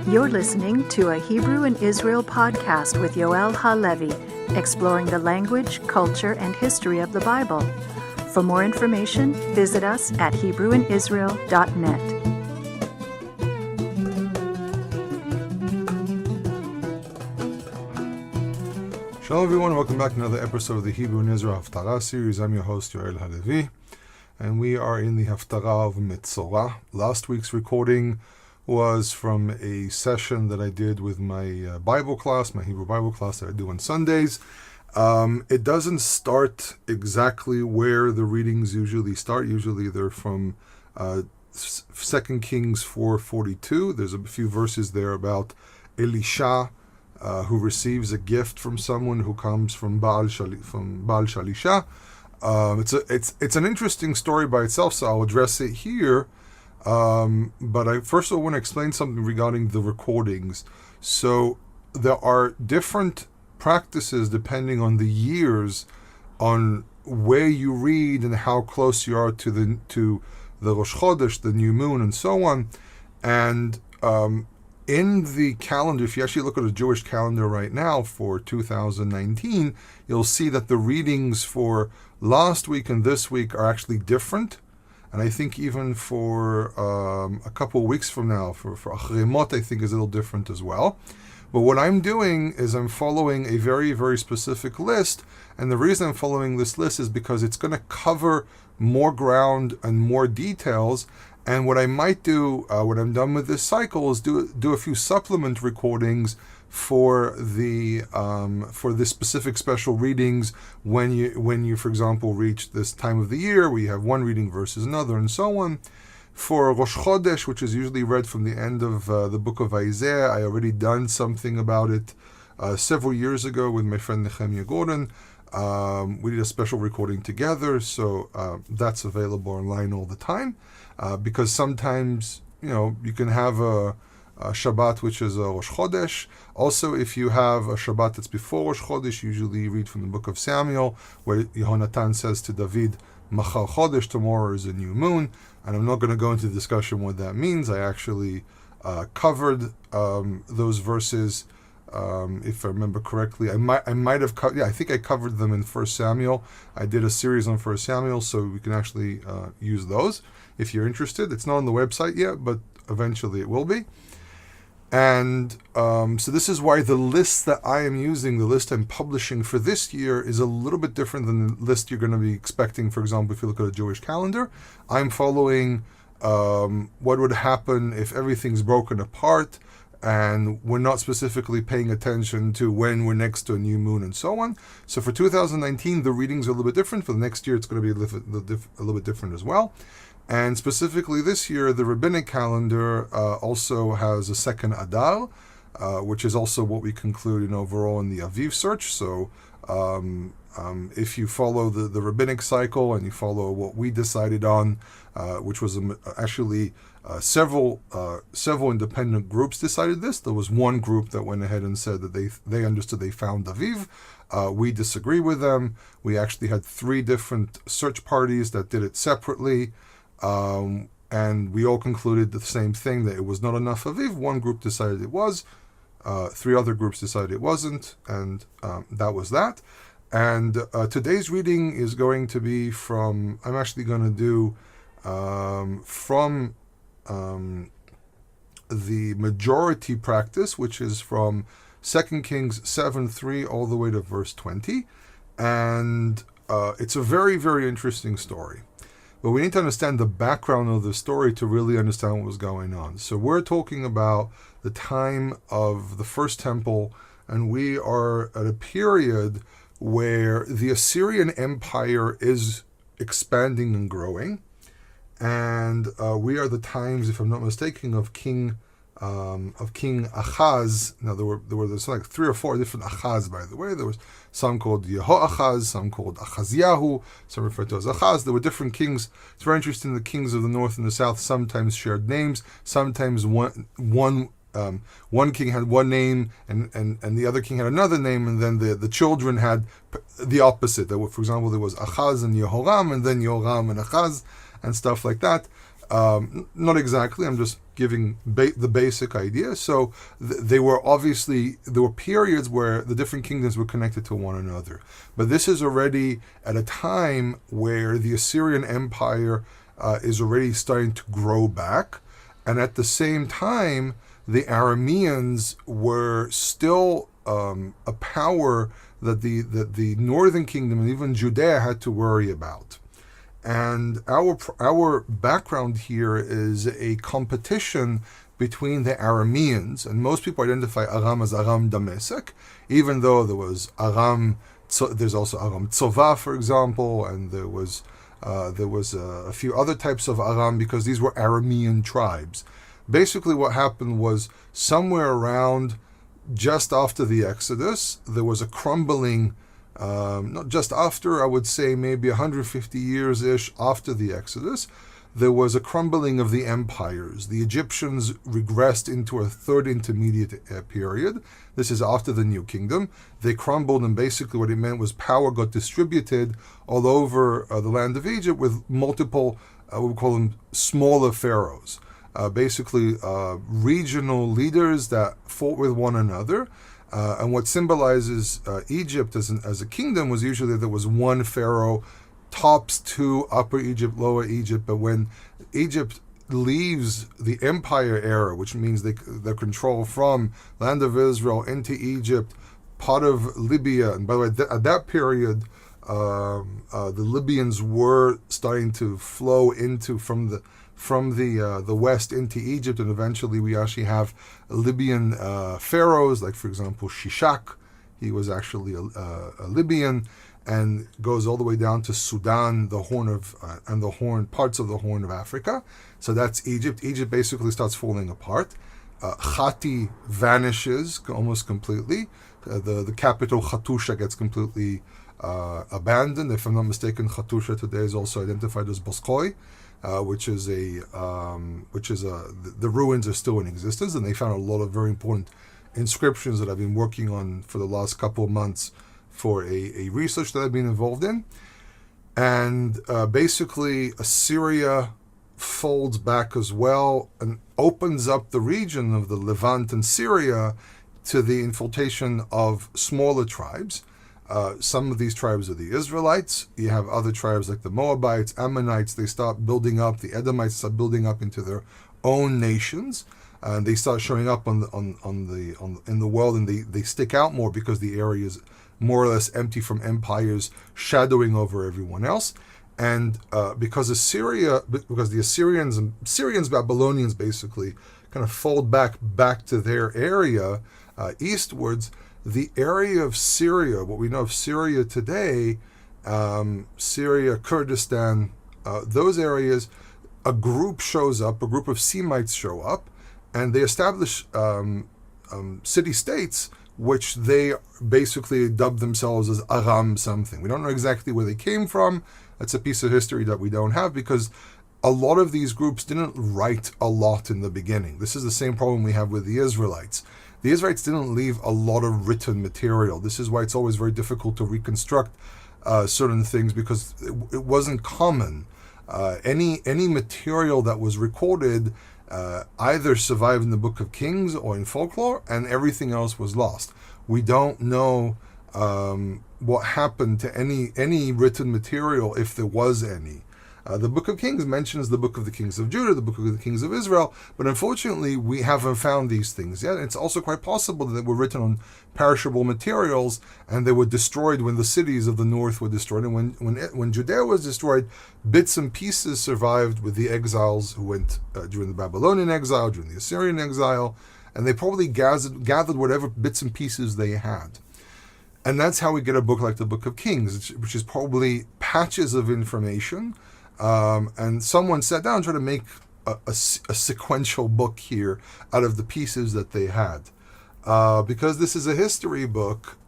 You're listening to a Hebrew in Israel podcast with Yoel Halevi, exploring the language, culture, and history of the Bible. For more information, visit us at HebrewInIsrael.net. Shalom everyone, welcome back to another episode of the Hebrew in Israel Haftarah series. I'm your host, Yoel Halevi, and we are in the Haftarah Metzor'a. Last week's recording was from a session that I did with my Bible class, my Hebrew Bible class that I do on Sundays. It doesn't start exactly where the readings usually start. Usually they're from 2 Kings 4:42. There's a few verses there about Elisha, who receives a gift from someone who comes from Baal Shalisha. It's an interesting story by itself, so I'll address it here. But I first of all want to explain something regarding the recordings. So there are different practices depending on the years, on where you read and how close you are to the Rosh Chodesh, the new moon, and so on. And in the calendar, if you actually look at the Jewish calendar right now for 2019, you'll see that the readings for last week and this week are actually different. And I think even for a couple of weeks from now, for Achremot, I think is a little different as well. But what I'm doing is I'm following a very, very specific list. And the reason I'm following this list is because it's going to cover more ground and more details. And what I might do when I'm done with this cycle is do a few supplement recordings for the specific special readings when you for example reach this time of the year where you have one reading versus another and so on. For Rosh Chodesh, which is usually read from the end of the book of Isaiah, I already done something about it several years ago with my friend Nehemiah Gordon. We did a special recording together, so that's available online all the time. Because sometimes, you can have a Shabbat which is a Rosh Chodesh. Also, if you have a Shabbat that's before Rosh Chodesh, usually you read from the book of Samuel, where Yehonatan says to David, Machar Chodesh, tomorrow is a new moon. And I'm not going to go into discussion what that means. I actually covered those verses, if I remember correctly. I might have I think I covered them in 1 Samuel. I did a series on 1 Samuel, so we can actually use those if you're interested. It's not on the website yet, but eventually it will be. And so this is why the list that I am using, the list I'm publishing for this year, is a little bit different than the list you're going to be expecting. For example, if you look at a Jewish calendar, I'm following what would happen if everything's broken apart and we're not specifically paying attention to when we're next to a new moon and so on. So for 2019, the readings are a little bit different. For the next year, it's going to be a little bit different as well. And specifically this year, the rabbinic calendar also has a second Adar, which is also what we conclude overall in the Aviv search. So if you follow the rabbinic cycle and you follow what we decided on, which was actually several independent groups decided this. There was one group that went ahead and said that they understood they found Aviv. We disagree with them. We actually had 3 different search parties that did it separately. And we all concluded the same thing, that it was not enough Aviv. One group decided it was, 3 other groups decided it wasn't, and that was that. And today's reading is going to be from, I'm actually going to do from the majority practice, which is from 2 Kings 7:3 all the way to verse 20. And it's a very, very interesting story. But we need to understand the background of the story to really understand what was going on. So we're talking about the time of the First Temple, and we are at a period where the Assyrian Empire is expanding and growing. And we are the times, if I'm not mistaken, of King Achaz. Now there's like 3 or 4 different Achaz, by the way. There was some called Yehoachaz, some called Achaziyahu, some referred to as Achaz. There were different kings. It's very interesting. The kings of the north and the south sometimes shared names. Sometimes one king had one name and the other king had another name, and then the children had the opposite. For example, there was Achaz and Yehoram, and then Yoram and Achaz, and stuff like that. Not exactly. I'm just giving the basic idea. So there were periods where the different kingdoms were connected to one another. But this is already at a time where the Assyrian Empire is already starting to grow back. And at the same time, the Arameans were still a power that the northern kingdom and even Judea had to worry about. And our background here is a competition between the Arameans, and most people identify Aram as Aram Damascus, even though there was there's also Aram Metzora, for example, and there was a few other types of Aram, because these were Aramean tribes. Basically what happened was, somewhere around just after the Exodus, there was a crumbling, not just after, I would say maybe 150 years-ish after the Exodus, there was a crumbling of the empires. The Egyptians regressed into a third intermediate period. This is after the New Kingdom. They crumbled, and basically what it meant was power got distributed all over the land of Egypt with multiple, we call them smaller pharaohs. Basically regional leaders that fought with one another. And what symbolizes Egypt as a kingdom was usually there was one pharaoh, tops two, Upper Egypt, Lower Egypt. But when Egypt leaves the empire era, which means their control from land of Israel into Egypt, part of Libya, and by the way, at that period, the Libyans were starting to flow into from the west into Egypt, and eventually we actually have Libyan pharaohs, like for example Shishak. He was actually a Libyan, and goes all the way down to Sudan, the parts of the Horn of Africa. So that's Egypt. Egypt basically starts falling apart. Khati vanishes almost completely. The capital Khatusha gets completely abandoned. If I'm not mistaken, Khatusha today is also identified as Boskoi. Which is the ruins are still in existence, and they found a lot of very important inscriptions that I've been working on for the last couple of months for a research that I've been involved in. And basically Assyria folds back as well and opens up the region of the Levant and Syria to the infiltration of smaller tribes. Some of these tribes are the Israelites. You have other tribes like the Moabites, Ammonites. They start building up. The Edomites start building up into their own nations, and they start showing up in the world, and they stick out more because the area is more or less empty from empires shadowing over everyone else. And because the Syrians, Babylonians basically kind of fold back to their area eastwards. The area of Syria, what we know of Syria today, Syria, Kurdistan, those areas, a group of Semites show up, and they establish city-states, which they basically dub themselves as Aram something. We don't know exactly where they came from. That's a piece of history that we don't have, because a lot of these groups didn't write a lot in the beginning. This is the same problem we have with the Israelites. The Israelites didn't leave a lot of written material. This is why it's always very difficult to reconstruct certain things, because it wasn't common. Any material that was recorded either survived in the Book of Kings or in folklore, and everything else was lost. We don't know what happened to any written material, if there was any. The Book of Kings mentions the Book of the Kings of Judah, the Book of the Kings of Israel, but unfortunately we haven't found these things yet. It's also quite possible that they were written on perishable materials, and they were destroyed when the cities of the north were destroyed. And when Judea was destroyed, bits and pieces survived with the exiles who went during the Babylonian exile, during the Assyrian exile, and they probably gathered whatever bits and pieces they had. And that's how we get a book like the Book of Kings, which is probably patches of information. And someone sat down and tried to make a sequential book here out of the pieces that they had. Because this is a history book,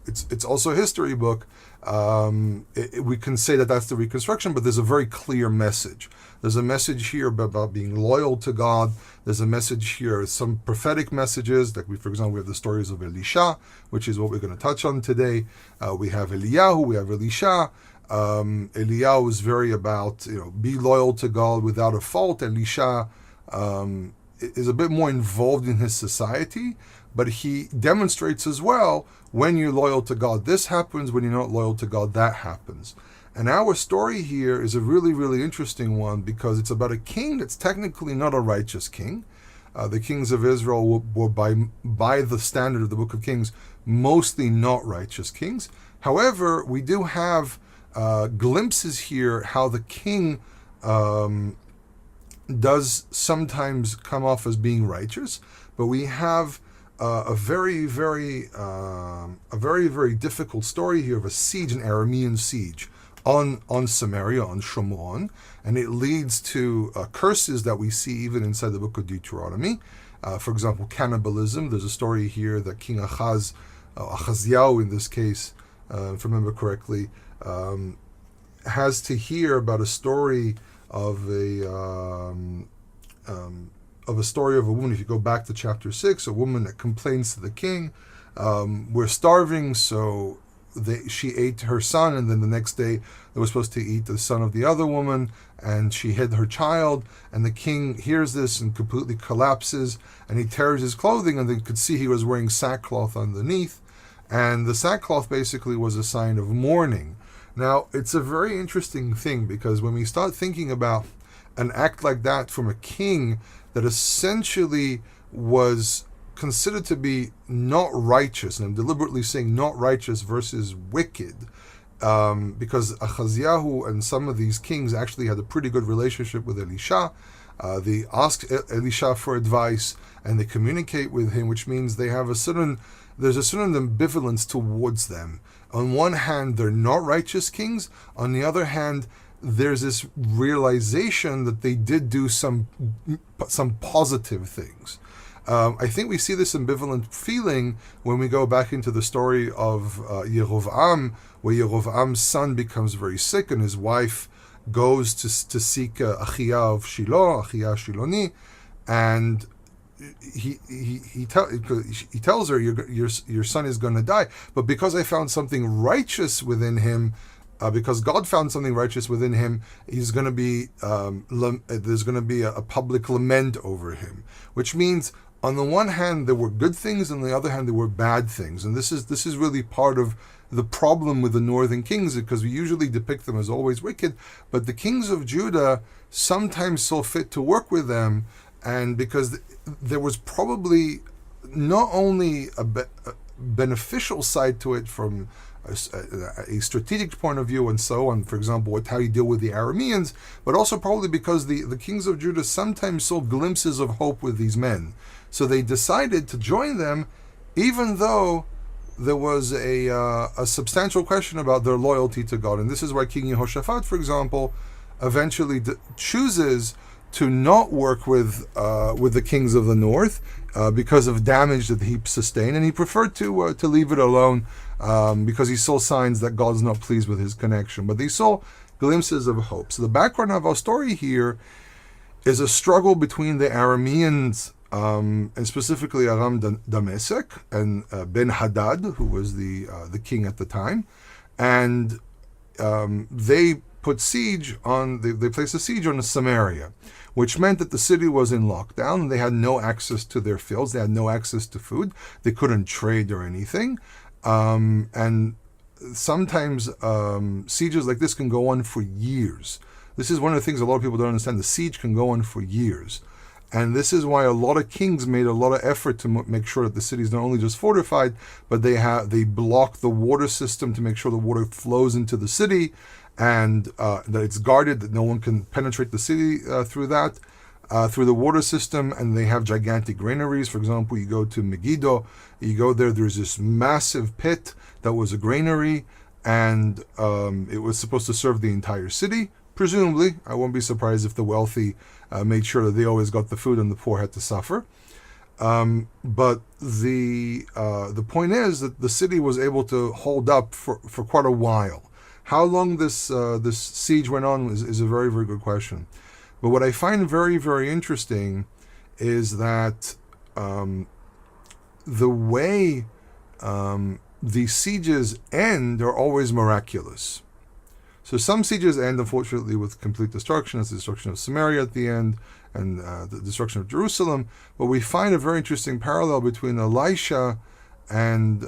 it's also a history book. We can say that that's the reconstruction, but there's a very clear message. There's a message here about being loyal to God. There's a message here, some prophetic messages. Like for example, we have the stories of Elisha, which is what we're going to touch on today. We have Eliyahu, we have Elisha. Eliyahu is very about, be loyal to God without a fault. Elisha is a bit more involved in his society, but he demonstrates as well, when you're loyal to God, this happens. When you're not loyal to God, that happens. And our story here is a really, really interesting one, because it's about a king that's technically not a righteous king. The kings of Israel were by the standard of the Book of Kings, mostly not righteous kings. However, we do have glimpses here how the king does sometimes come off as being righteous, but we have a very, very difficult story here of a siege, an Aramean siege on Samaria, on Shomron, and it leads to curses that we see even inside the book of Deuteronomy. For example, cannibalism. There's a story here that King Achaziah in this case, if I remember correctly, has to hear about a story of a story of a woman. If you go back to chapter 6, a woman that complains to the king, we're starving, so she ate her son, and then the next day they were supposed to eat the son of the other woman, and she hid her child, and the king hears this and completely collapses, and he tears his clothing, and they could see he was wearing sackcloth underneath, and the sackcloth basically was a sign of mourning. Now, it's a very interesting thing, because when we start thinking about an act like that from a king that essentially was considered to be not righteous, and I'm deliberately saying not righteous versus wicked, because Achaziah and some of these kings actually had a pretty good relationship with Elisha. They ask Elisha for advice, and they communicate with him, which means they have there's a certain ambivalence towards them. On one hand, they're not righteous kings. On the other hand, there's this realization that they did do some positive things. I think we see this ambivalent feeling when we go back into the story of Yerovam, where Yerovam's son becomes very sick, and his wife goes to seek Achia of Shiloh, Achia Shiloni, and he tells her, your son is going to die, but because I found something righteous within him, because God found something righteous within him, he's going to be there's going to be a public lament over him, which means on the one hand there were good things, on the other hand there were bad things, and this is really part of the problem with the northern kings, because we usually depict them as always wicked, but the kings of Judah sometimes saw fit to work with them, and because there was probably not only a beneficial side to it from a strategic point of view and so on, for example, how you deal with the Arameans, but also probably because the kings of Judah sometimes saw glimpses of hope with these men. So they decided to join them, even though there was a substantial question about their loyalty to God. And this is why King Yehoshaphat, for example, eventually chooses to not work with the kings of the north because of damage that he sustained, and he preferred to leave it alone because he saw signs that God's not pleased with his connection. But they saw glimpses of hope. So the background of our story here is a struggle between the Arameans, and specifically Aram Damasek and Ben Hadad, who was the king at the time, and they placed a siege on Samaria, which meant that the city was in lockdown. They had no access to their fields. They had no access to food. They couldn't trade or anything. And sometimes sieges like this can go on for years. This is one of the things a lot of people don't understand. The siege can go on for years. And this is why a lot of kings made a lot of effort to make sure that the city is not only just fortified, but they block the water system to make sure the water flows into the city, and that it's guarded, that no one can penetrate the city through the water system. And they have gigantic granaries. For example, you go to Megiddo, you go there's this massive pit that was a granary, and it was supposed to serve the entire city. Presumably, I won't be surprised if the wealthy made sure that they always got the food and the poor had to suffer. But the point is that the city was able to hold up for quite a while. How long this siege went on is a very, very good question. But what I find very, very interesting is that the way these sieges end are always miraculous. So some sieges end, unfortunately, with complete destruction. That's the destruction of Samaria at the end, and the destruction of Jerusalem. But we find a very interesting parallel between Elisha and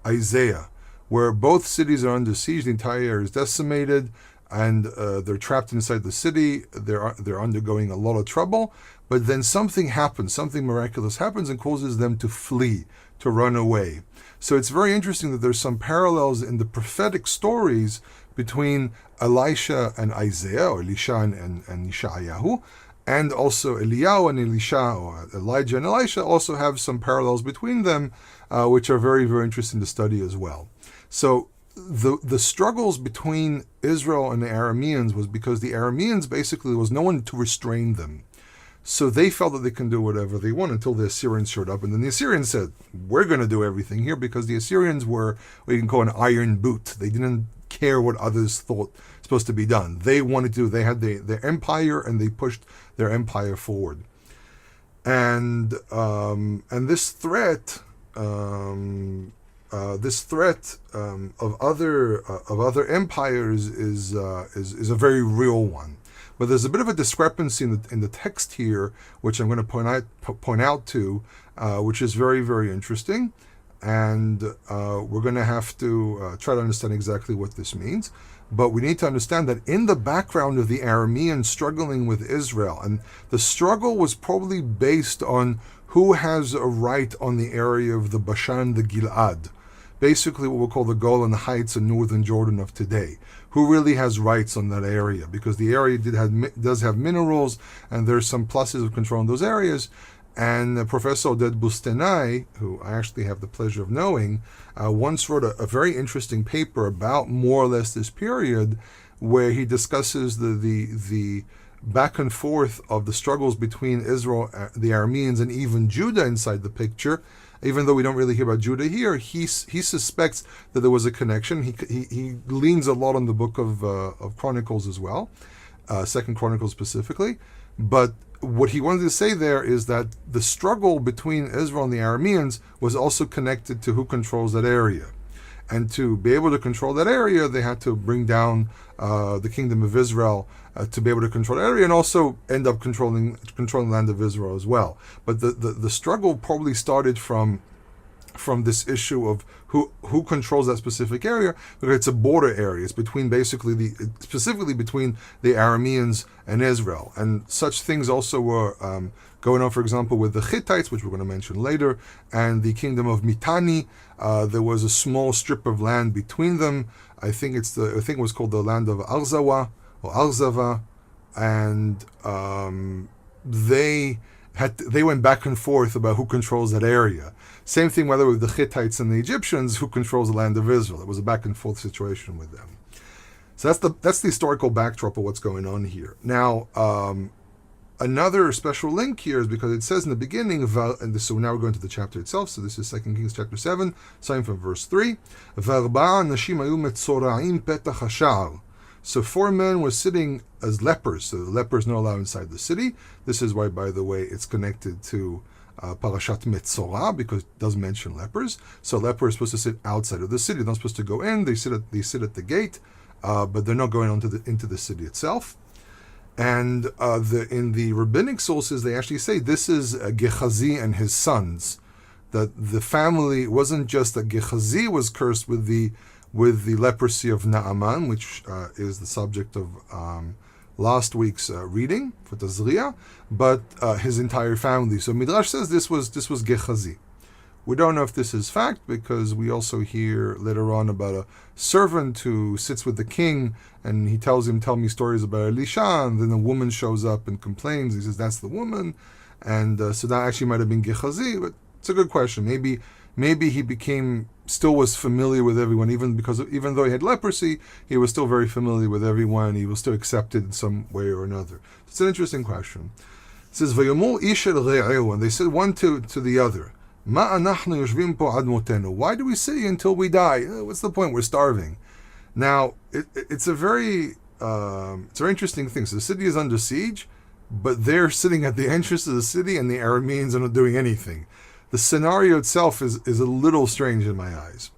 Isaiah, where both cities are under siege. The entire area is decimated, and they're trapped inside the city. They're undergoing a lot of trouble. But then something happens, something miraculous happens, and causes them to flee, to run away. So it's very interesting that there's some parallels in the prophetic stories between Elisha and Isaiah, or Elisha and Yeshayahu, and also Eliyahu and Elisha, or Elijah and Elisha, also have some parallels between them, which are very, very interesting to study as well. So the struggles between Israel and the Arameans was because the Arameans basically, there was no one to restrain them. So they felt that they can do whatever they want until the Assyrians showed up. And then the Assyrians said, we're going to do everything here, because the Assyrians were what you can call an iron boot. They didn't care what others thought supposed to be done. They wanted to, they had their empire, and they pushed their empire forward. And this threat of other empires is a very real one. But there's a bit of a discrepancy in the text here, which I'm going to point out to, which is very, very interesting, and we're going to have to try to understand exactly what this means. But we need to understand that in the background of the Arameans struggling with Israel, and the struggle was probably based on who has a right on the area of the Bashan, the Gilad, basically what we'll call the Golan Heights in northern Jordan of today. Who really has rights on that area? Because the area does have minerals, and there's some pluses of controlling those areas. And Professor Oded Bustenai, who I actually have the pleasure of knowing, once wrote a very interesting paper about more or less this period, where he discusses the back and forth of the struggles between Israel, the Arameans, and even Judah inside the picture. Even though we don't really hear about Judah here, he suspects that there was a connection. He leans a lot on the book of Chronicles as well, Second Chronicles specifically. But what he wanted to say there is that the struggle between Israel and the Arameans was also connected to who controls that area. And to be able to control that area, they had to bring down the kingdom of Israel to be able to control the area, and also end up controlling the land of Israel as well. But the struggle probably started from this issue of who controls that specific area, because it's a border area. It's between specifically between the Arameans and Israel. And such things also were going on, for example, with the Hittites, which we're going to mention later, and the kingdom of Mitanni. There was a small strip of land between them. I think it was called the land of Arzawa or Arzava, and they went back and forth about who controls that area. Same thing whether with the Hittites and the Egyptians, who controls the land of Israel. It was a back and forth situation with them. So that's the historical backdrop of what's going on here. Now, another special link here is because it says in the beginning, so now we're going to the chapter itself. So this is 2 Kings chapter 7, starting from verse 3. So 4 men were sitting as lepers. So the lepers not allowed inside the city. This is why, by the way, it's connected to Parashat Metzora, because it does mention lepers. So lepers are supposed to sit outside of the city. They're not supposed to go in. They sit at the gate, but they're not going into the city itself. And in the rabbinic sources, they actually say this is Gehazi and his sons. That the family wasn't just that Gehazi was cursed with the leprosy of Naaman, which is the subject of last week's reading for Tazria, but his entire family. So Midrash says this was Gehazi. We don't know if this is fact, because we also hear later on about a servant who sits with the king, and he tells him, tell me stories about Elisha, and then a woman shows up and complains. He says, that's the woman. And so that actually might have been Gehazi, but it's a good question. Maybe he still was familiar with everyone, even though he had leprosy, he was still very familiar with everyone. He was still accepted in some way or another. It's an interesting question. It says, "Vayomor ish el re'ehu," and they said one to the other, "Ma anachnu yoshvim po ad motenu." Why do we sit until we die? What's the point? We're starving. Now, it's a very interesting thing. So the city is under siege, but they're sitting at the entrance of the city, and the Arameans are not doing anything. The scenario itself is a little strange in my eyes.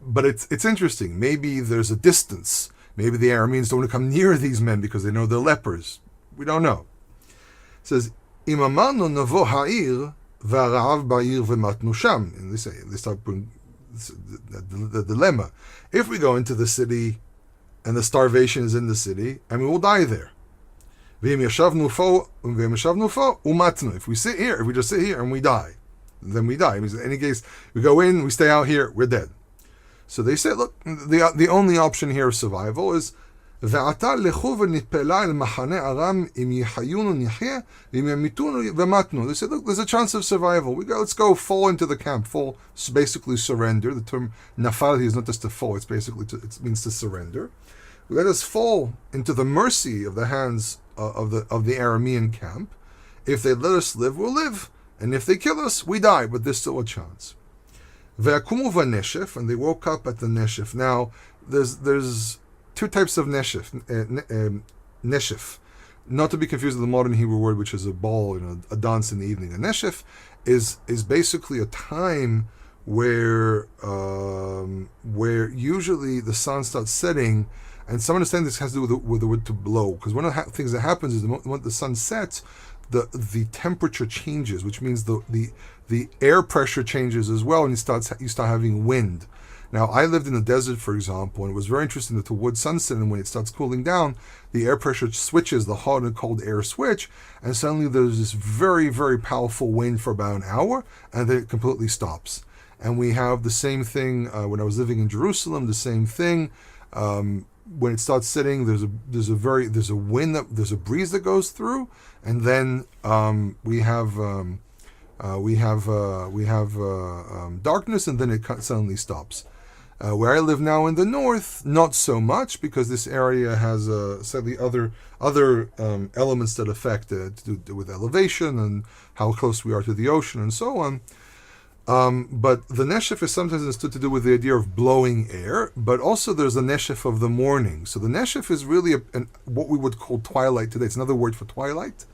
but it's interesting. Maybe there's a distance. Maybe the Arameans don't want to come near these men because they know they're lepers. We don't know. It says, Im amarnu navo ha'ir v'ara'av ba'ir v'matnu sham. And they start putting the dilemma. If we go into the city and the starvation is in the city, and we will die there. If we sit here, if we just sit here and we die, then we die. In any case, we go in, we stay out here, we're dead. So they said, look, the only option here of survival is ועתה לכו ונתפלה אל מחנה ארם אם יחיינו נחיה ואם ימיתונו ומתנו. They said, look, there's a chance of survival. Let's go fall into the camp. Fall, basically surrender. The term nafal here is not just to fall, it means to surrender. Let us fall into the mercy of the hands of the Aramean camp. If they let us live, we'll live. And if they kill us, we die, but there's still a chance. Ve'akumu v'neshef, and they woke up at the neshef. Now, there's two types of neshef. Neshef, not to be confused with the modern Hebrew word, which is a ball, a dance in the evening. A neshef is basically a time where usually the sun starts setting, and some understand this has to do with the word to blow, because one of the things that happens is when the sun sets, the temperature changes, which means the air pressure changes as well, and you start having wind. Now, I lived in the desert, for example, and it was very interesting that towards sunset, and when it starts cooling down, the air pressure switches, the hot and cold air switch, and suddenly there's this very, very powerful wind for about an hour, and then it completely stops. And we have the same thing when I was living in Jerusalem. The same thing when it starts setting. There's a wind, there's a breeze that goes through, and then we have darkness, and then it suddenly stops. Where I live now in the north, not so much, because this area has slightly other elements that affect to do with elevation and how close we are to the ocean and so on. But the neshef is sometimes understood to do with the idea of blowing air, but also there's the neshef of the morning. So the neshef is really what we would call twilight today. It's another word for twilight.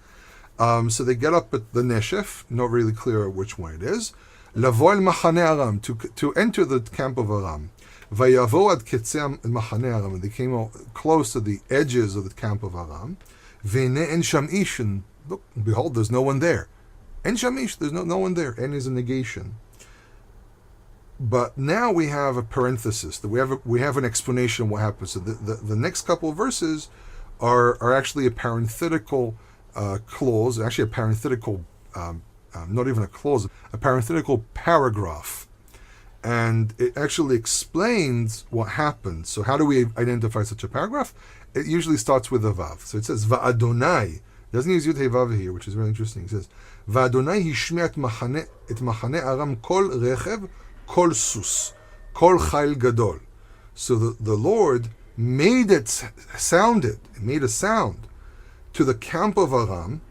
So they get up at the neshef, not really clear which one it is. Lavo el machane Aram, to enter the camp of Aram. Vayavo ad ketzei machane Aram, and they came close to the edges of the camp of Aram. Ve'ne en sham ish, and look, behold, there's no one there. En sham ish, there's no one there. En is a negation. But now we have a parenthesis. That we have an explanation of what happens. So the next couple of verses are actually a parenthetical clause, actually a parenthetical, not even a clause, a parenthetical paragraph. And it actually explains what happened. So how do we identify such a paragraph? It usually starts with a vav. So it says, Va'adonai. It doesn't use Yud Hei Vav here, which is really interesting. It says, Va'adonai hishmi et machane Aram kol rechev, kol sus, kol chayil gadol. So the Lord made a sound to the camp of Aram,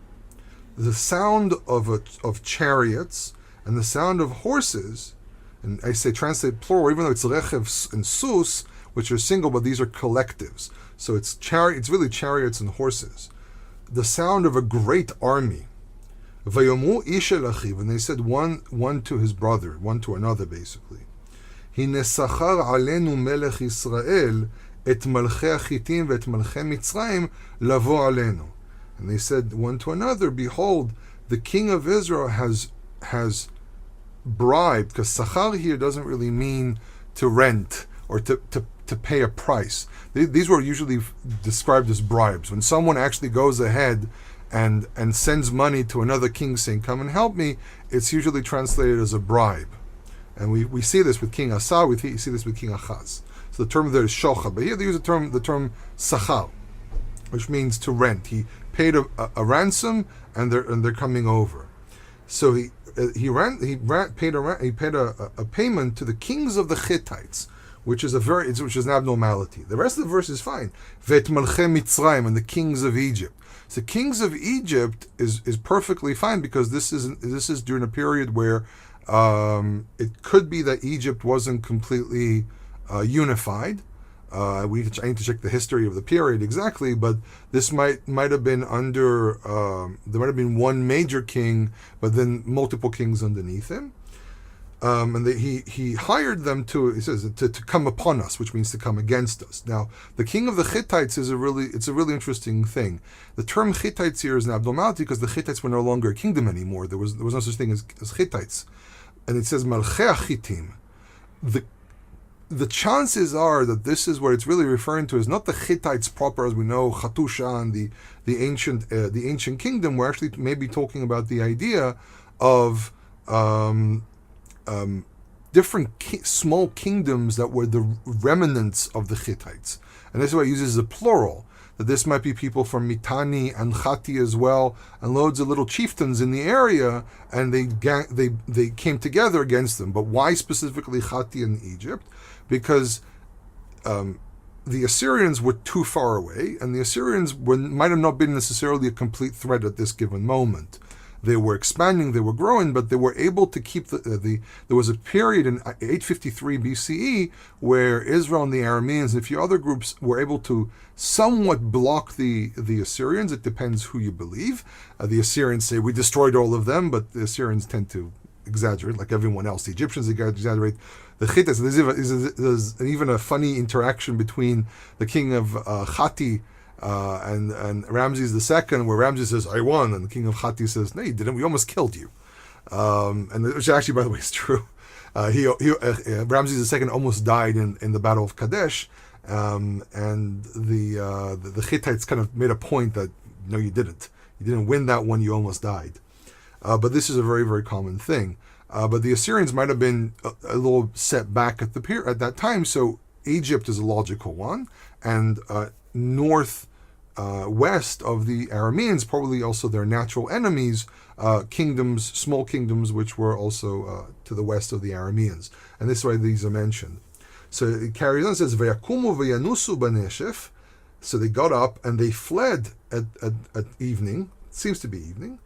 the sound of chariots and the sound of horses, and I say translate plural, even though it's rechev and sus, which are single, but these are collectives. So it's really chariots and horses. The sound of a great army. Vayomu ish el achiv, and they said one to his brother, one to another, basically. Hine sachar alenu melech Yisrael et malchei Achitim ve'et malchei Mitzrayim lavo alenu. And they said one to another, behold, the king of Israel has bribed, because sachar here doesn't really mean to rent or to pay a price. These were usually described as bribes. When someone actually goes ahead and sends money to another king saying, come and help me, it's usually translated as a bribe. And we see this with King Asa, we see this with King Achaz. So the term there is shocha, but here they use the term sachar, which means to rent. He paid a ransom, and they're coming over. So he paid a payment to the kings of the Hittites, which is an abnormality. The rest of the verse is fine. Vet malchei Mitzrayim, and the kings of Egypt. So kings of Egypt is perfectly fine, because this is during a period where it could be that Egypt wasn't completely unified. I need to check the history of the period exactly, but this might have been under, there might have been one major king, but then multiple kings underneath him. he hired them to come upon us, which means to come against us. Now, the king of the Hittites is a really interesting thing. The term Hittites here is an abnormality because the Hittites were no longer a kingdom anymore. There was no such thing as Hittites, and it says Malchei Hittim. The chances are that this is what it's really referring to is not the Hittites proper, as we know, Hatusha and the ancient kingdom. We're actually maybe talking about the idea of different small kingdoms that were the remnants of the Hittites, and this is why it uses the plural. That this might be people from Mitanni and Chatti as well, and loads of little chieftains in the area, and they came together against them. But why specifically Chatti in Egypt? Because the Assyrians were too far away, and the Assyrians might have not been necessarily a complete threat at this given moment. They were expanding, they were growing, but they were able to keep there was a period in 853 BCE where Israel and the Arameans and a few other groups were able to somewhat block the Assyrians. It depends who you believe. The Assyrians say we destroyed all of them, but the Assyrians tend to exaggerate, like everyone else. The Egyptians exaggerate. The Hittites, there's even a funny interaction between the king of Chatti and Ramses II, where Ramses says, "I won," and the king of Chatti says, "No, you didn't. We almost killed you." And which actually, by the way, is true. Ramses II almost died in the Battle of Kadesh, and the Hittites kind of made a point that no, you didn't. You didn't win that one. You almost died. But this is a very, very common thing. But the Assyrians might have been a little set back at that time. So Egypt is a logical one, and west of the Arameans, probably also their natural enemies, small kingdoms, which were also to the west of the Arameans. And this is why these are mentioned. So it carries on, it says, Vayakumu vayanusu baneshef. So they got up and they fled at evening. It seems to be evening,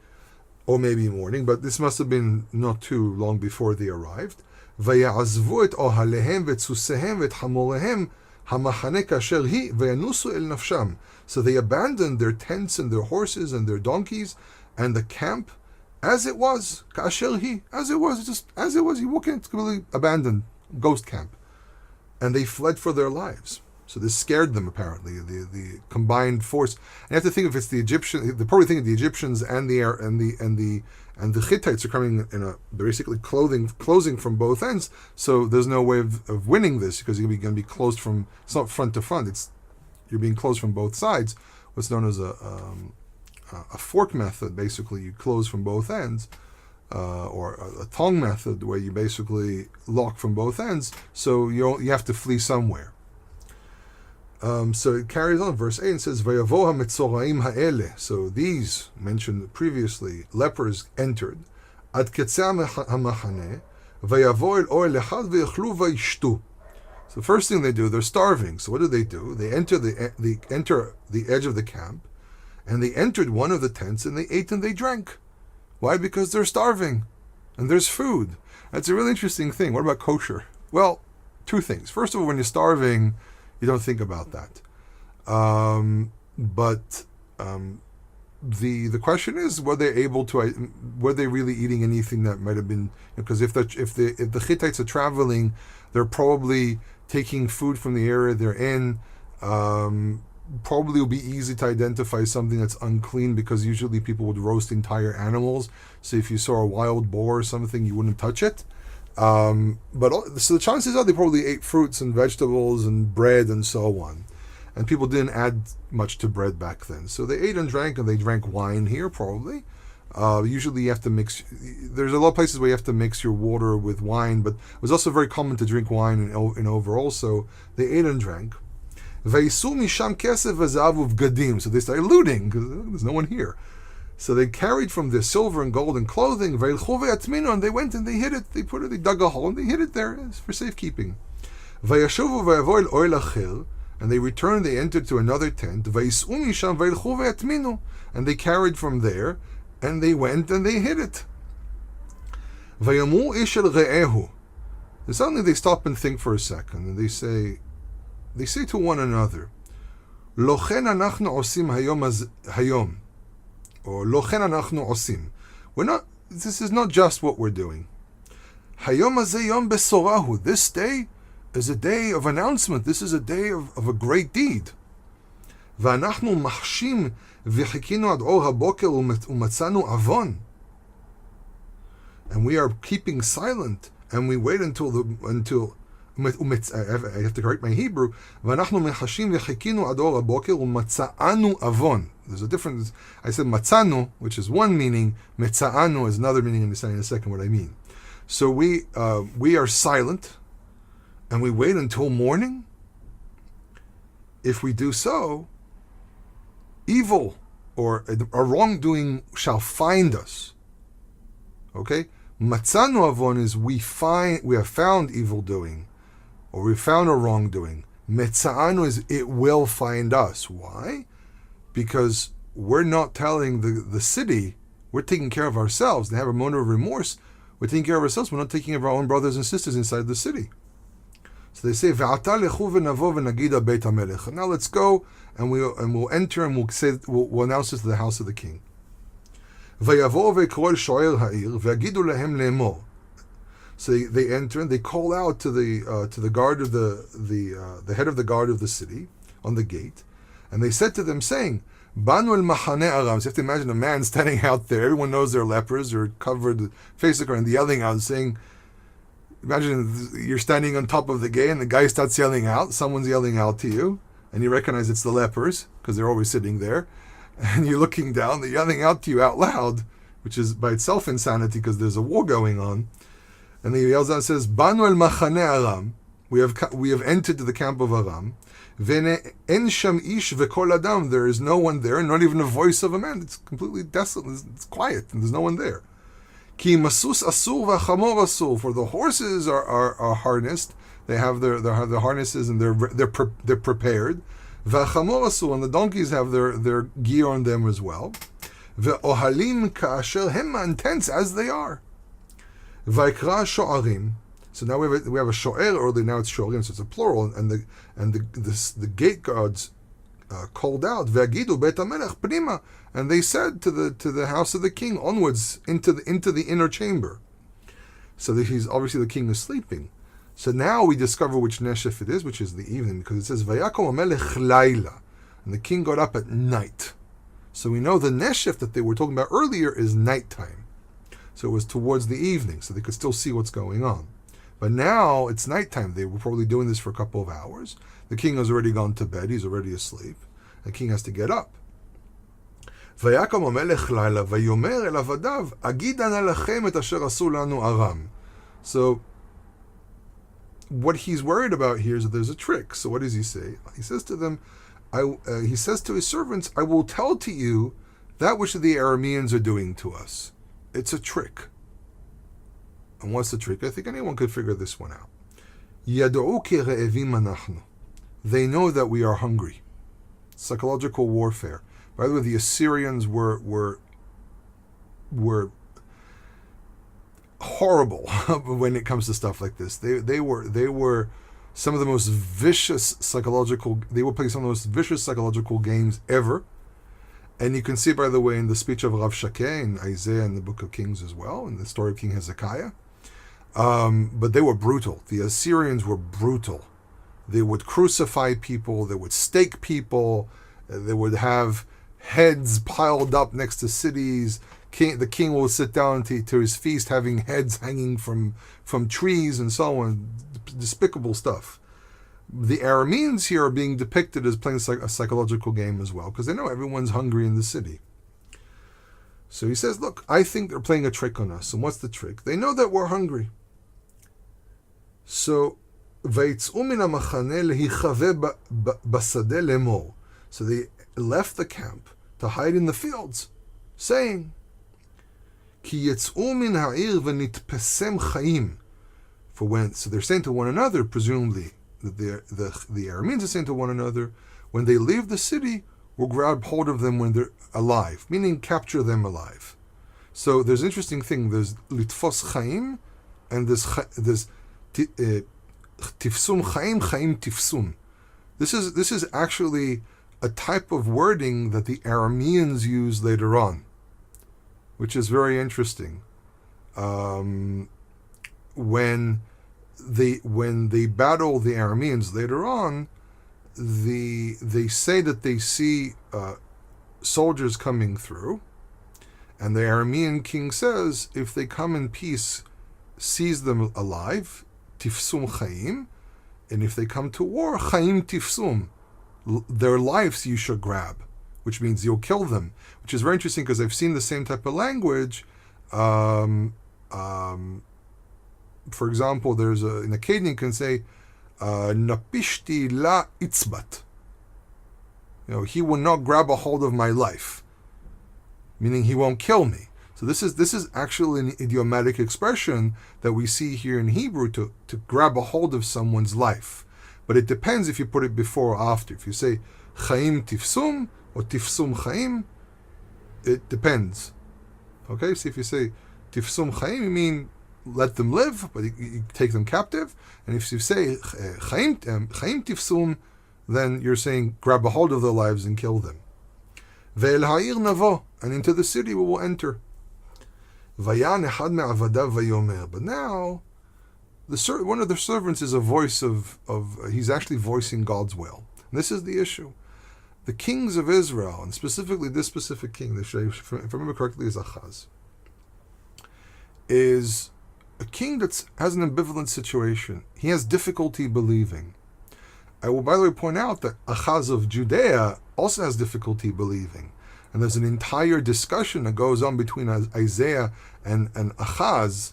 or maybe morning, but this must have been not too long before they arrived. Vayazvu et ohalehem vetzusehem vet hamolehem hamachane kasher hi vayanusu el nafsham. So they abandoned their tents and their horses and their donkeys and the camp as it was. Kasher hi, as it was, just as it was. You walk in, it's completely abandoned, ghost camp, and they fled for their lives. So this scared them, apparently, the combined force. And you have to think if it's the Egyptians, they probably think the Egyptians and the Hittites are coming they're basically closing from both ends. So there's no way of winning this because you're going to be closed from, it's not front to front. You're being closed from both sides. What's known as a fork method. Basically, you close from both ends, or a tongue method where you basically lock from both ends. So you have to flee somewhere. So it carries on, verse 8, and says, Vayavo ha-Metzoraim ha'ele. So these, mentioned previously, lepers entered. Ad ketzeh ha-Machaneh, Vayavo el oel echad v'yechlu v'yishtu. So the first thing they do, they're starving. So what do? They enter the edge of the camp, and they entered one of the tents, and they ate and they drank. Why? Because they're starving, and there's food. That's a really interesting thing. What about kosher? Well, two things. First of all, when you're starving, you don't think about that. But the question is, were they really eating anything that might have been? Because if the Hittites are traveling, they're probably taking food from the area they're in. Probably will be easy to identify something that's unclean because usually people would roast entire animals. So if you saw a wild boar or something, you wouldn't touch it. So the chances are they probably ate fruits and vegetables and bread and so on. And people didn't add much to bread back then. So they ate and they drank wine here probably. Usually you have to mix, there's a lot of places where you have to mix your water with wine, but it was also very common to drink wine in overall, so they ate and drank. So they started looting because there's no one here. So they carried from their silver and gold and clothing, and they went and they hid it. They dug a hole and they hid it there for safekeeping. And they returned, they entered to another tent, and they carried from there, and they went and they hid it. And suddenly they stop and think for a second, and they say to one another, Lochen anachnu osim hayom. Or Lochen anachnu osim. This is not just what we're doing. Hayom hazeh yom besorahu. This day is a day of announcement. This is a day of a great deed. V'anachnu machshim v'chikinu ad or haboker u'matzanu avon. And we are keeping silent, and we wait until I have to correct my Hebrew. V'anachnu mechashim v'chikinu ad or haboker u'matzanu avon. There's a difference. I said matzanu, which is one meaning. Metza'anu is another meaning. Understanding in a second what I mean. So we are silent, and we wait until morning. If we do so, evil or a wrongdoing shall find us. Okay? Matzanu avon is we have found evil doing, or we found a wrongdoing. Metza'anu is it will find us. Why? Because we're not telling the city, we're taking care of ourselves. They have a moment of remorse. We're taking care of ourselves. We're not taking care of our own brothers and sisters inside the city. So they say, "V'ata lechu v'navo v'nagida beit hamelech." Now let's go and we'll enter and we'll announce this to the house of the king. V'yavo v'kol shoel ha'ir v'agidu lehem le'emor. So they enter and they call out to the guard of the head of the guard of the city on the gate, and they said to them, saying, Banu el Machane Aram. So you have to imagine a man standing out there. Everyone knows they're lepers. They're covered, face the ground, and yelling out, saying, imagine you're standing on top of the gate, and the guy starts yelling out. Someone's yelling out to you, and you recognize it's the lepers, because they're always sitting there. And you're looking down, they're yelling out to you out loud, which is by itself insanity, because there's a war going on. And he yells out and says, Banu el Machane Aram. We have entered to the camp of Aram. En sham ish v'kol adam. There is no one there, not even a voice of a man. It's completely desolate. It's quiet, and there's no one there. Ki masus asur v'chamor asur. For the horses are harnessed. They have their harnesses, and they're prepared. V'chamor asur, and the donkeys have their gear on them as well. Ve'ohalim ka'asher hem, tents as they are. V'ikra sho'arim. So now we have a sho'er, or now it's sho'arim, so it's a plural, and the gate guards called out, Ve'agidu beit hamelech prima, and they said to the house of the king, onwards into the inner chamber. So that he's obviously the king is sleeping. So now we discover which neshef it is, which is the evening, because it says Vayakom hamelech laila, and the king got up at night. So we know the neshef that they were talking about earlier is nighttime. So it was towards the evening, so they could still see what's going on. But now it's nighttime. They were probably doing this for a couple of hours. The king has already gone to bed. He's already asleep. The king has to get up. Vayakam hamelech laila vayomer el avadav agida na lachem et asher asu lanu Aram. So what he's worried about here is that there's a trick. So what does he say? He says to them, he says to his servants, I will tell to you that which the Arameans are doing to us. It's a trick. And what's the trick? I think anyone could figure this one out. Yadu'u ki re'evim anachnu. They know that we are hungry. Psychological warfare. By the way, the Assyrians were horrible when it comes to stuff like this. They were some of the most vicious psychological. They were playing some of the most vicious psychological games ever. And you can see, by the way, in the speech of Rav Shakeh in Isaiah and the Book of Kings as well, in the story of King Hezekiah. But they were brutal. The Assyrians were brutal. They would crucify people. They would stake people. They would have heads piled up next to cities. The king will sit down to his feast having heads hanging from trees and so on. Despicable stuff. The Arameans here are being depicted as playing a psychological game as well, because they know everyone's hungry in the city. So he says, look, I think they're playing a trick on us. And what's the trick? They know that we're hungry. So, so they left the camp to hide in the fields, saying, so they're saying to one another, presumably, that the Arameans are saying to one another, when they leave the city, we'll grab hold of them when they're alive, meaning capture them alive. So there's an interesting thing. There's litfos chaim, and there's tifsum chaim tifsum. This is actually a type of wording that the Arameans use later on, which is very interesting. when they battle the Arameans later on, they say that they see soldiers coming through, and the Aramean king says, if they come in peace, seize them alive, tifsum chaim, and if they come to war, chaim tifsum, their lives you should grab, which means you'll kill them, which is very interesting because I've seen the same type of language. For example, there's in Akkadian you can say, napishti la itzbat. He will not grab a hold of my life, meaning he won't kill me. So this is actually an idiomatic expression that we see here in Hebrew to grab a hold of someone's life. But it depends if you put it before or after. If you say chaim tifsum or tifsum chaim, it depends. Okay, so if you say tifsum chaim, you mean let them live, but you take them captive. And if you say chaim tifsum, then you're saying grab a hold of their lives and kill them. Ve'el ha'ir navo, and into the city we will enter. Vayan echad me'avadav vayomer. But now, one of the servants is a voice of he's actually voicing God's will. And this is the issue. The kings of Israel, and specifically this specific king, if I remember correctly, is Achaz, is a king that has an ambivalent situation. He has difficulty believing. I will, by the way, point out that Achaz of Judea also has difficulty believing. And there's an entire discussion that goes on between Isaiah and Achaz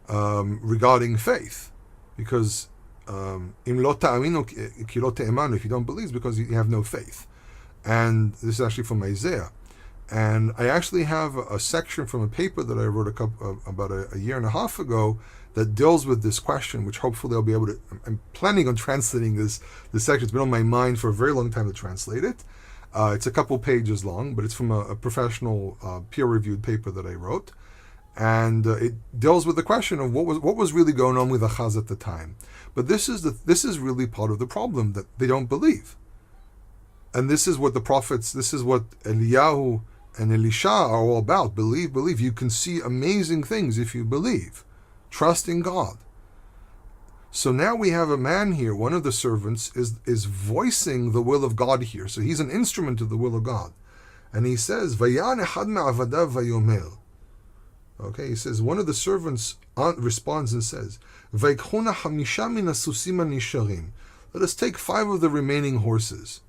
regarding faith. Because im lo ta'aminu ki lo te'emanu, if you don't believe, it's because you have no faith. And this is actually from Isaiah. And I actually have a section from a paper that I wrote about a year and a half ago that deals with this question, which hopefully I'll be able to. I'm planning on translating this section. It's been on my mind for a very long time to translate it. It's a couple pages long, but it's from a professional peer-reviewed paper that I wrote, and it deals with the question of what was really going on with Achaz at the time. But this is really part of the problem, that they don't believe, and this is what the prophets, this is what Eliyahu and Elisha are all about. Believe. You can see amazing things if you believe. Trust in God. So now we have a man here, one of the servants is voicing the will of God here. So he's an instrument of the will of God. And he says, Vayan echad me'avadav vayomer. Okay, he says, one of the servants responds and says, Vaikhuna hamisha min hasusim hanisharim. Let us take 5 of the remaining horses.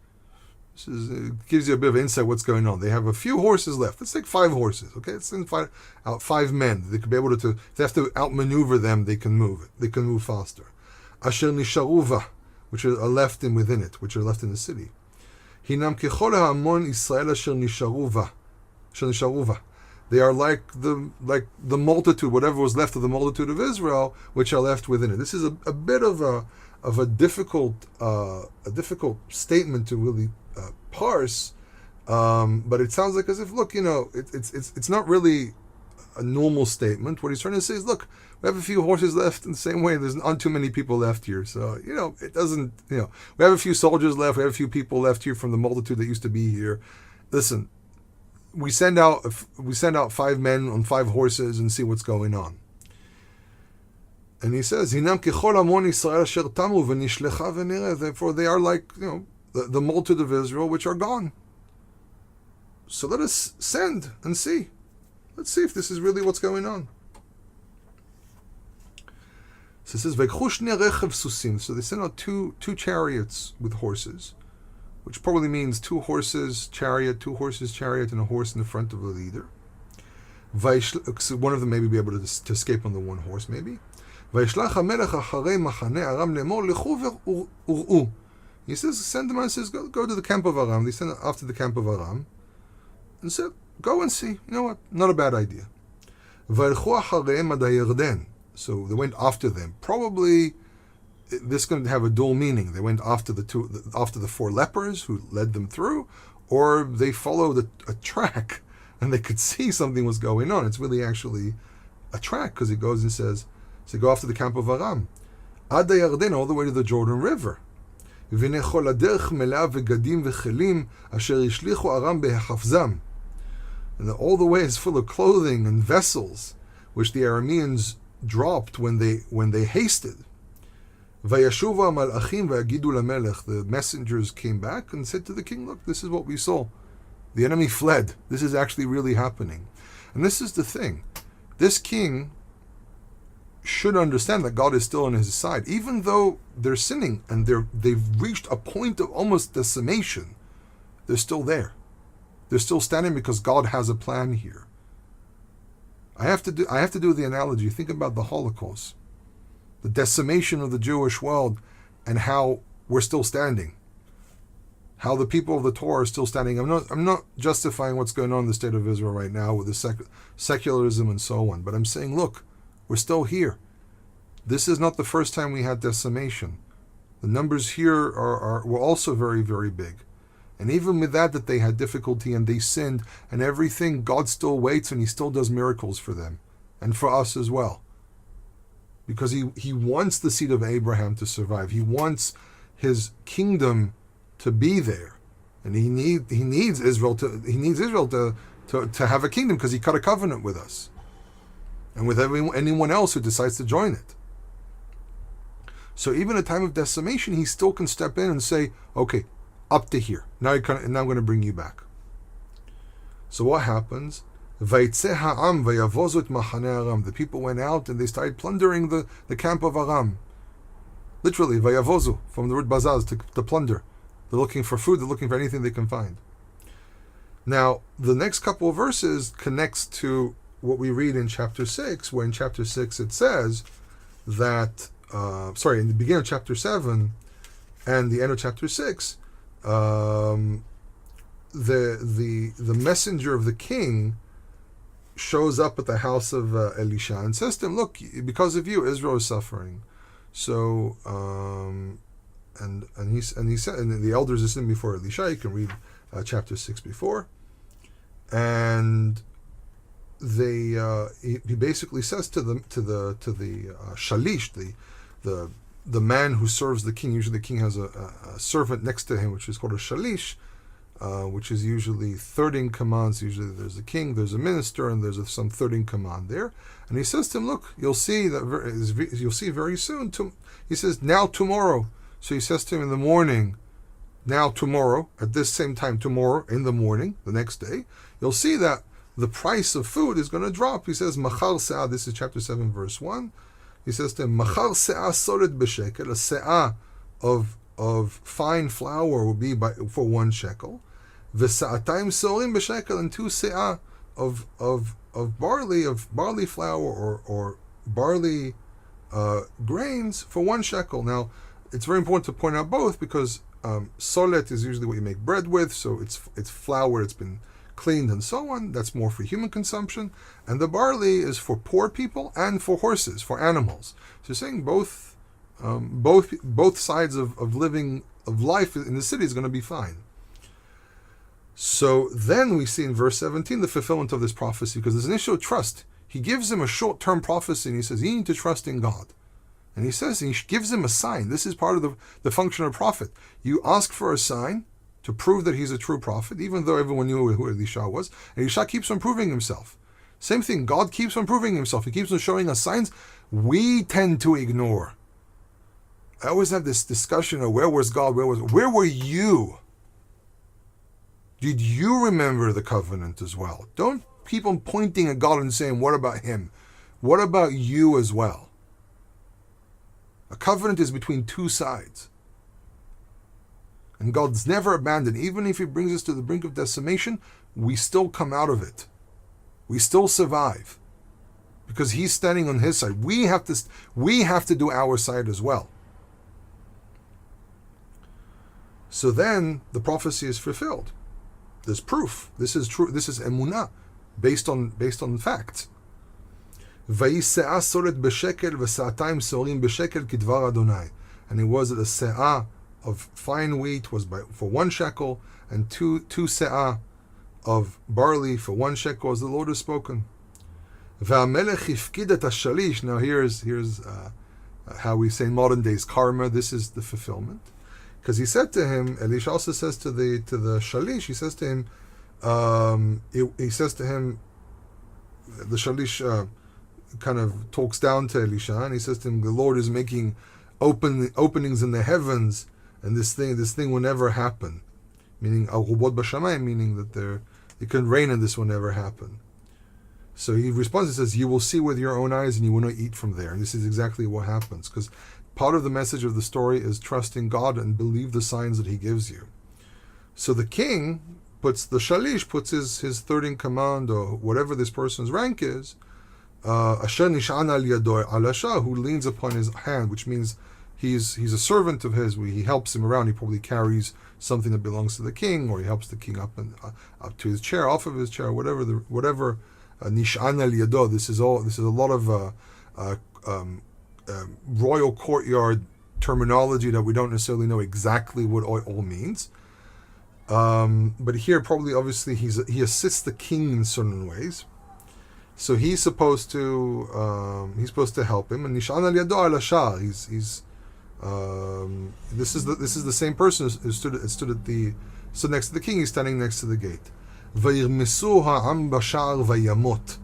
It gives you a bit of insight what's going on. They have a few horses left. Let's take 5 horses. Okay, let's send 5 men. They could be able to. If they have to outmaneuver them, they can move it. They can move faster. Asher nisharuva, which are left within it, which are left in the city. Hinam kechol ha'amon Israel asher nisharuva. They are like the multitude, whatever was left of the multitude of Israel, which are left within it. This is a bit of a difficult statement to really parse, but it sounds like as if, look, it's not really a normal statement. What he's trying to say is, look, we have a few horses left in the same way. There's not too many people left here, so it doesn't. We have a few soldiers left. We have a few people left here from the multitude that used to be here. Listen, we send out 5 men on 5 horses and see what's going on. And he says, "Hinam kechol amon Yisrael asher tamu v'nishlecha v'nireh." Therefore, they are like the multitude of Israel, which are gone. So let us send and see. Let's see if this is really what's going on. So it says, "V'ekchu shnei rechev susim." So they send out two chariots with horses, which probably means 2 horses, chariot, 2 horses, chariot, and a horse in the front of the leader. So one of them maybe be able to escape on the one horse, maybe. Vayishlach hamelech acharei machaneh Aram lemor lechu v'ur'u. He says, send them out and says, go to the camp of Aram. They send after the camp of Aram and said, go and see. You know what? Not a bad idea. Vayilchu achareim ad hayarden. So they went after them. Probably this is going to have a dual meaning. They went after the 4 lepers who led them through, or they followed a track and they could see something was going on. It's really actually a track, because it goes and says, so go after the camp of Aram. Ad hayarden, all the way to the Jordan River. ונכל הדרך מלאה וגדים וכלים אשר השליחו ארם בהחפזם. And all the way is full of clothing and vessels, which the Arameans dropped when they hasted. Vayashuva malachim vayagidu lamelech. The messengers came back and said to the king, look, this is what we saw. The enemy fled. This is actually really happening. And this is the thing. This king should understand that God is still on his side. Even though they're sinning and they've reached a point of almost decimation, they're still there. They're still standing because God has a plan here. I have to do the analogy. Think about the Holocaust, the decimation of the Jewish world, and how we're still standing. How the people of the Torah are still standing. I'm not justifying what's going on in the state of Israel right now with the secularism and so on, but I'm saying, look, we're still here. This is not the first time we had decimation. The numbers here were also very, very big. And even with that they had difficulty and they sinned and everything, God still waits and he still does miracles for them and for us as well. Because he wants the seed of Abraham to survive. He wants his kingdom to be there. And he needs Israel to have a kingdom because he cut a covenant with us. And with anyone else who decides to join it. So even at a time of decimation, he still can step in and say, okay, up to here. Now I'm going to bring you back. So what happens? The people went out and they started plundering the camp of Aram. Literally, vayavozu, from the word bazaz, to plunder. They're looking for food, they're looking for anything they can find. Now, the next couple of verses connects to what we read in chapter 6, where in chapter 6 it says that, in the beginning of chapter 7 and the end of chapter 6, the messenger of the king shows up at the house of Elisha and says to him, look, because of you, Israel is suffering. So, and he said, and the elders are sitting before Elisha. You can read chapter 6 before, and he basically says to the shalish, the man who serves the king. Usually the king has a servant next to him, which is called a shalish, which is usually third in command. Usually there's a king, there's a minister, and there's some third in command there. And he says to him, look, you'll see very soon. He says, now tomorrow. So he says to him in the morning, now tomorrow, at this same time tomorrow, in the morning, the next day, you'll see that the price of food is going to drop. He says, Machar se'ah, this is chapter 7, verse 1. He says to him, Machar se'ah soret b'shekel, a se'ah of fine flour will be for 1 shekel. V'sa'atayim sorim b'shekel, and 2 se'ah of barley flour or barley grains for 1 shekel. Now, it's very important to point out both because solet is usually what you make bread with, so it's flour, it's been cleaned and so on. That's more for human consumption. And the barley is for poor people and for horses, for animals. So you're saying both sides of life in the city is going to be fine. So then we see in verse 17 the fulfillment of this prophecy, because there's an issue of trust. He gives him a short-term prophecy and he says, you need to trust in God. And he says, he gives him a sign. This is part of the function of a prophet. You ask for a sign to prove that he's a true prophet, even though everyone knew who Elisha was. And Elisha keeps on proving himself. Same thing, God keeps on proving himself. He keeps on showing us signs we tend to ignore. I always have this discussion of where was God, where were you? Did you remember the covenant as well? Don't keep on pointing at God and saying, what about him? What about you as well? A covenant is between 2 sides. And God's never abandoned. Even if he brings us to the brink of decimation, we still come out of it. We still survive. Because he's standing on his side. We have to do our side as well. So then the prophecy is fulfilled. There's proof. This is true. This is emunah, based on facts. Vayisea soret b'shekel v'sa'atayim sorim b'shekel kidvar Adonai. And it was that a se'ah of fine wheat was for 1 shekel, and two se'ah of barley for 1 shekel, as the Lord has spoken. V'amelech ifkid et hashalish. Now here's how we say in modern days karma. This is the fulfillment. Because he said to him, Elisha also says to the shalish, he says to him, the shalish, kind of talks down to Elisha, and he says to him, the Lord is making openings in the heavens, and this thing will never happen. Meaning, al-Hubot b'shamayim, meaning that it can rain and this will never happen. So he responds and says, you will see with your own eyes and you will not eat from there. And this is exactly what happens, because part of the message of the story is trust in God and believe the signs that he gives you. So the king puts his third in command, or whatever this person's rank is, Asher nish'an al yado alasha, who leans upon his hand, which means he's a servant of his. He helps him around. He probably carries something that belongs to the king, or he helps the king up to his chair, off of his chair, whatever nish'an al yado. This is a lot of royal courtyard terminology that we don't necessarily know exactly what all means. But here, probably, obviously, he assists the king in certain ways. So he's supposed to help him. And Nishan al Yado al Ashar. This is the same person who stood next to the king. He's standing next to the gate. Vayirmesu ha'am bashar vayamot.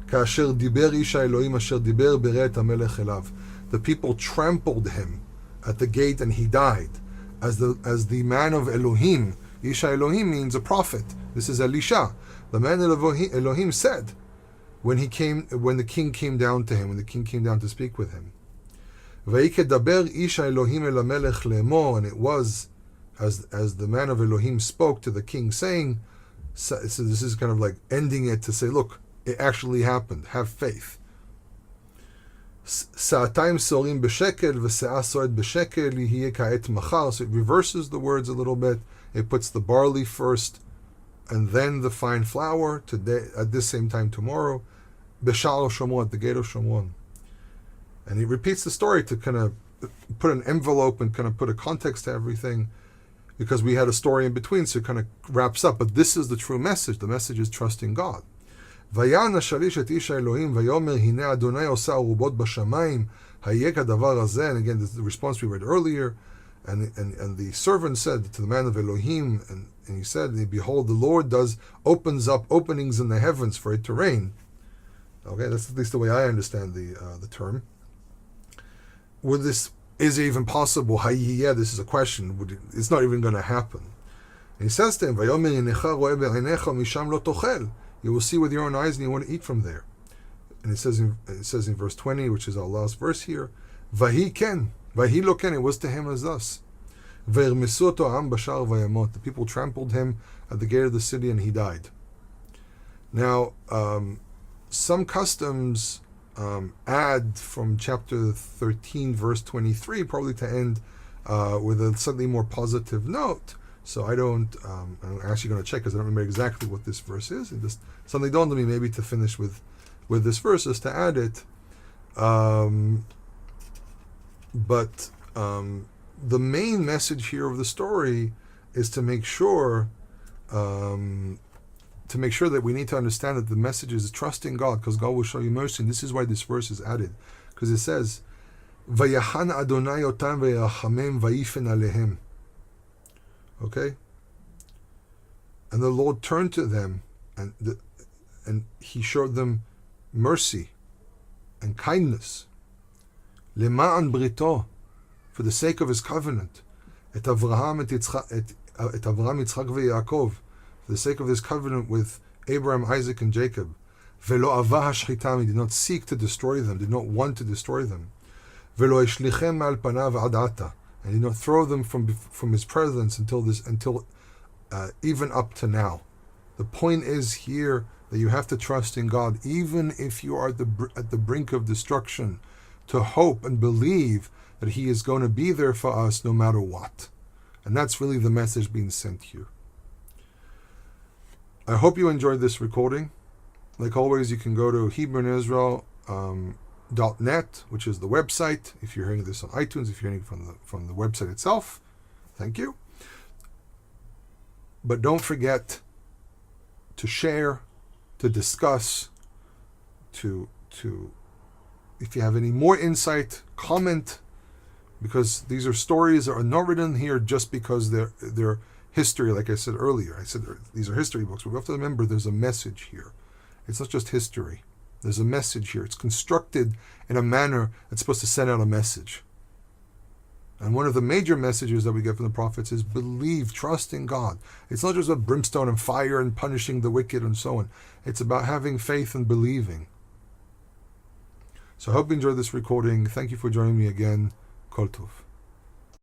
Ka'asher diber isha Elohim asher diber beret hamelech elav. The people trampled him at the gate, and he died. As the man of Elohim. Isha Elohim means a prophet. This is Elisha. The man of Elohim said when the king came down to him, when the king came down to speak with him. Vayikedaber Isha Elohim el hamelech le'emor, and it was as the man of Elohim spoke to the king, saying, so this is kind of like ending it to say, look, it actually happened. Have faith. Sa'atayim sorim b'shekel v'se'ah soret b'shekel yihye ka'et machar. So it reverses the words a little bit. It puts the barley first and then the fine flour today at this same time tomorrow. B'sha'ar Shomron, at the gate of Shomron. And he repeats the story to kind of put an envelope and kind of put a context to everything, because we had a story in between, so it kind of wraps up. But this is the true message. The message is trusting God. ויען השליש את איש האלוהים ויאמר הנה אדוני עושה ארובות בשמיים היה כדבר הזה. And again, this is the response we read earlier. And the servant said to the man of Elohim, and he said, behold, the Lord opens up openings in the heavens for it to rain. Okay, that's at least the way I understand the term. Is it even possible? Yeah, this is a question. It's not even going to happen. And he says to him, ויאמר הנך רואה בעיניך משם לא תאכל. You will see with your own eyes, and you want to eat from there. And it says in verse 20, which is our last verse here, Vahi ken, Vahi lo ken, it was to him as thus. Ve'irmesu oto am bashar vayamot. The people trampled him at the gate of the city, and he died. Now, some customs add from chapter 13, verse 23, probably to end with a slightly more positive note. So I'm actually going to check, because I don't remember exactly what this verse is. It just suddenly dawned on me, maybe to finish with this verse is to add it. But the main message here of the story is to make sure that we need to understand that the message is trusting God, because God will show you mercy. And this is why this verse is added, because it says, "Vayahan Adonai otam vayachamem vayifen alehem." Okay, and the Lord turned to them, and He showed them mercy and kindness. Lema'an brito, for the sake of His covenant. Et Avraham Yitzchak veYaakov, for the sake of His covenant with Abraham, Isaac, and Jacob. Velo avah hashchitam, He did not seek to destroy them, did not want to destroy them. Velo ishlichem al panav ad ata, and He did not throw them from His presence until even up to now. The point is here that you have to trust in God, even if you are at the brink of destruction, to hope and believe that He is going to be there for us no matter what. And that's really the message being sent here. I hope you enjoyed this recording. Like always, you can go to HebrewIsrael.net, which is the website. If you're hearing this on iTunes, if you're hearing it from the website itself, thank you. But don't forget to share, to discuss, to if you have any more insight, comment, because these are stories that are not written here just because they're history, like I said earlier. I said these are history books, but we have to remember there's a message here. It's not just history. There's a message here. It's constructed in a manner that's supposed to send out a message. And one of the major messages that we get from the prophets is believe, trust in God. It's not just about brimstone and fire and punishing the wicked and so on. It's about having faith and believing. So I hope you enjoyed this recording. Thank you for joining me again. Kol Tov.